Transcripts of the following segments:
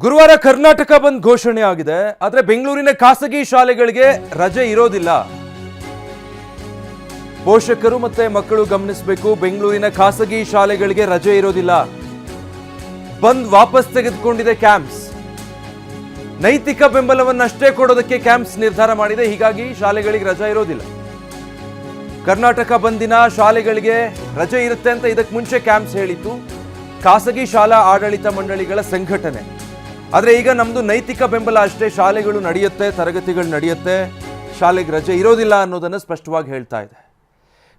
ಗುರುವಾರ ಕರ್ನಾಟಕ ಬಂದ್ ಘೋಷಣೆ ಆಗಿದೆ. ಆದರೆ ಬೆಂಗಳೂರಿನ ಖಾಸಗಿ ಶಾಲೆಗಳಿಗೆ ರಜೆ ಇರೋದಿಲ್ಲ. ಪೋಷಕರು ಮತ್ತೆ ಮಕ್ಕಳು ಗಮನಿಸಬೇಕು, ಬೆಂಗಳೂರಿನ ಖಾಸಗಿ ಶಾಲೆಗಳಿಗೆ ರಜೆ ಇರೋದಿಲ್ಲ. ಬಂದ್ ವಾಪಸ್ ತೆಗೆದುಕೊಂಡಿದೆ ಕ್ಯಾಂಪ್ಸ್. ನೈತಿಕ ಬೆಂಬಲವನ್ನಷ್ಟೇ ಕೊಡೋದಕ್ಕೆ ಕ್ಯಾಂಪ್ಸ್ ನಿರ್ಧಾರ ಮಾಡಿದೆ. ಹೀಗಾಗಿ ಶಾಲೆಗಳಿಗೆ ರಜೆ ಇರೋದಿಲ್ಲ. ಕರ್ನಾಟಕ ಬಂದಿನ ಶಾಲೆಗಳಿಗೆ ರಜೆ ಇರುತ್ತೆ ಅಂತ ಇದಕ್ಕೆ ಮುಂಚೆ ಕ್ಯಾಂಪ್ಸ್ ಹೇಳಿತ್ತು ಖಾಸಗಿ ಶಾಲಾ ಆಡಳಿತ ಮಂಡಳಿಗಳ ಸಂಘಟನೆ. ಆದರೆ ಈಗ ನಮ್ದು ನೈತಿಕ ಬೆಂಬಲ ಅಷ್ಟೇ, ಶಾಲೆಗಳು ನಡೆಯುತ್ತೆ, ತರಗತಿಗಳು ನಡೆಯುತ್ತೆ, ಶಾಲೆಗೆ ರಜೆ ಇರೋದಿಲ್ಲ ಅನ್ನೋದನ್ನು ಸ್ಪಷ್ಟವಾಗಿ ಹೇಳ್ತಾ ಇದೆ.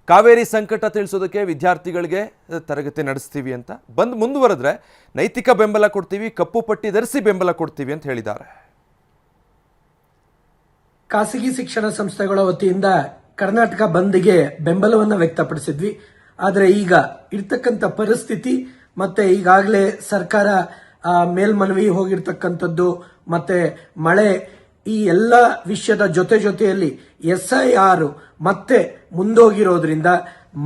ಕಾವೇರಿ ಸಂಕಟ ತಿಳಿಸೋದಕ್ಕೆ ವಿದ್ಯಾರ್ಥಿಗಳಿಗೆ ತರಗತಿ ನಡೆಸ್ತೀವಿ ಅಂತ, ಬಂದು ಮುಂದುವರೆದ್ರೆ ನೈತಿಕ ಬೆಂಬಲ ಕೊಡ್ತೀವಿ, ಕಪ್ಪು ಪಟ್ಟಿ ಧರಿಸಿ ಬೆಂಬಲ ಕೊಡ್ತೀವಿ ಅಂತ ಹೇಳಿದ್ದಾರೆ. ಖಾಸಗಿ ಶಿಕ್ಷಣ ಸಂಸ್ಥೆಗಳ ವತಿಯಿಂದ ಕರ್ನಾಟಕ ಬಂದ್ಗೆ ಬೆಂಬಲವನ್ನು ವ್ಯಕ್ತಪಡಿಸಿದ್ವಿ. ಆದರೆ ಈಗ ಇರ್ತಕ್ಕಂಥ ಪರಿಸ್ಥಿತಿ ಮತ್ತೆ ಈಗಾಗಲೇ ಸರ್ಕಾರ ಮೇಲ್ಮನವಿ ಹೋಗಿರ್ತಕ್ಕಂಥದ್ದು ಮತ್ತೆ ಮಳೆ, ಈ ಎಲ್ಲ ವಿಷಯದ ಜೊತೆಯಲ್ಲಿ SIR ಮತ್ತೆ ಮುಂದೋಗಿರೋದ್ರಿಂದ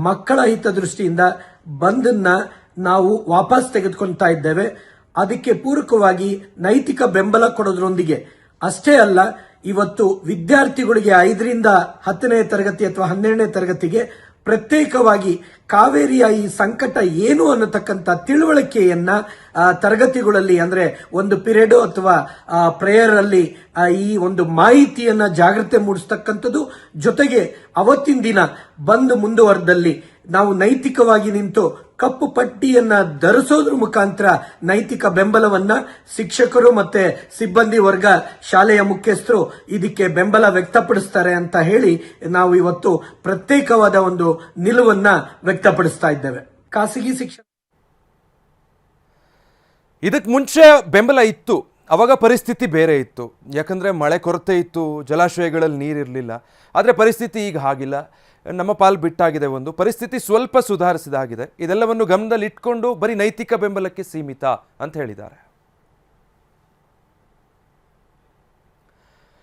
ಮಕ್ಕಳ ಹಿತದೃಷ್ಟಿಯಿಂದ ಬಂದನ್ನ ನಾವು ವಾಪಸ್ ತೆಗೆದುಕೊಳ್ತಾ ಇದ್ದೇವೆ. ಅದಕ್ಕೆ ಪೂರಕವಾಗಿ ನೈತಿಕ ಬೆಂಬಲ ಕೊಡೋದ್ರೊಂದಿಗೆ ಅಷ್ಟೇ ಅಲ್ಲ, ಇವತ್ತು ವಿದ್ಯಾರ್ಥಿಗಳಿಗೆ 5ರಿಂದ 10ನೇ ತರಗತಿ ಅಥವಾ 12ನೇ ತರಗತಿಗೆ ಪ್ರತ್ಯೇಕವಾಗಿ ಕಾವೇರಿಯ ಈ ಸಂಕಟ ಏನು ಅನ್ನತಕ್ಕಂಥ ತಿಳುವಳಿಕೆಯನ್ನ ತರಗತಿಗಳಲ್ಲಿ ಅಂದ್ರೆ ಒಂದು ಪಿರಿಯಡ್ ಅಥವಾ ಪ್ರೇಯರ್ ಅಲ್ಲಿ ಈ ಒಂದು ಮಾಹಿತಿಯನ್ನ ಜಾಗೃತಿ ಮೂಡಿಸ್ತಕ್ಕಂಥದ್ದು, ಜೊತೆಗೆ ಅವತ್ತಿನ ದಿನ ಬಂದು ಮುಂದುವರೆದಲ್ಲಿ ನಾವು ನೈತಿಕವಾಗಿ ನಿಂತು ಕಪ್ಪು ಪಟ್ಟಿಯನ್ನ ಧರಿಸೋದ್ರ ಮುಖಾಂತರ ನೈತಿಕ ಬೆಂಬಲವನ್ನ ಶಿಕ್ಷಕರು ಮತ್ತೆ ಸಿಬ್ಬಂದಿ ವರ್ಗ, ಶಾಲೆಯ ಮುಖ್ಯಸ್ಥರು ಇದಕ್ಕೆ ಬೆಂಬಲ ವ್ಯಕ್ತಪಡಿಸ್ತಾರೆ ಅಂತ ಹೇಳಿ ನಾವು ಇವತ್ತು ಪ್ರತ್ಯೇಕವಾದ ಒಂದು ನಿಲುವನ್ನ ವ್ಯಕ್ತಪಡಿಸ್ತಾ ಇದ್ದೇವೆ. ಖಾಸಗಿ ಶಿಕ್ಷಣ ಇದಕ್ಕೆ ಮುಂಚೆ ಬೆಂಬಲ ಇತ್ತು, ಅವಾಗ ಪರಿಸ್ಥಿತಿ ಬೇರೆ ಇತ್ತು. ಯಾಕಂದರೆ ಮಳೆ ಕೊರತೆ ಇತ್ತು, ಜಲಾಶಯಗಳಲ್ಲಿ ನೀರಿರಲಿಲ್ಲ. ಆದರೆ ಪರಿಸ್ಥಿತಿ ಈಗ ಹಾಗಿಲ್ಲ. ನಮ್ಮ ಪಾಲು ಬಿಟ್ಟಾಗಿದೆ. ಒಂದು ಪರಿಸ್ಥಿತಿ ಸ್ವಲ್ಪ ಸುಧಾರಿಸಿದಾಗಿದೆ. ಇದೆಲ್ಲವನ್ನು ಗಮನದಲ್ಲಿ ಇಟ್ಕೊಂಡು ಬರೀ ನೈತಿಕ ಬೆಂಬಲಕ್ಕೆ ಸೀಮಿತ ಅಂತ ಹೇಳಿದ್ದಾರೆ.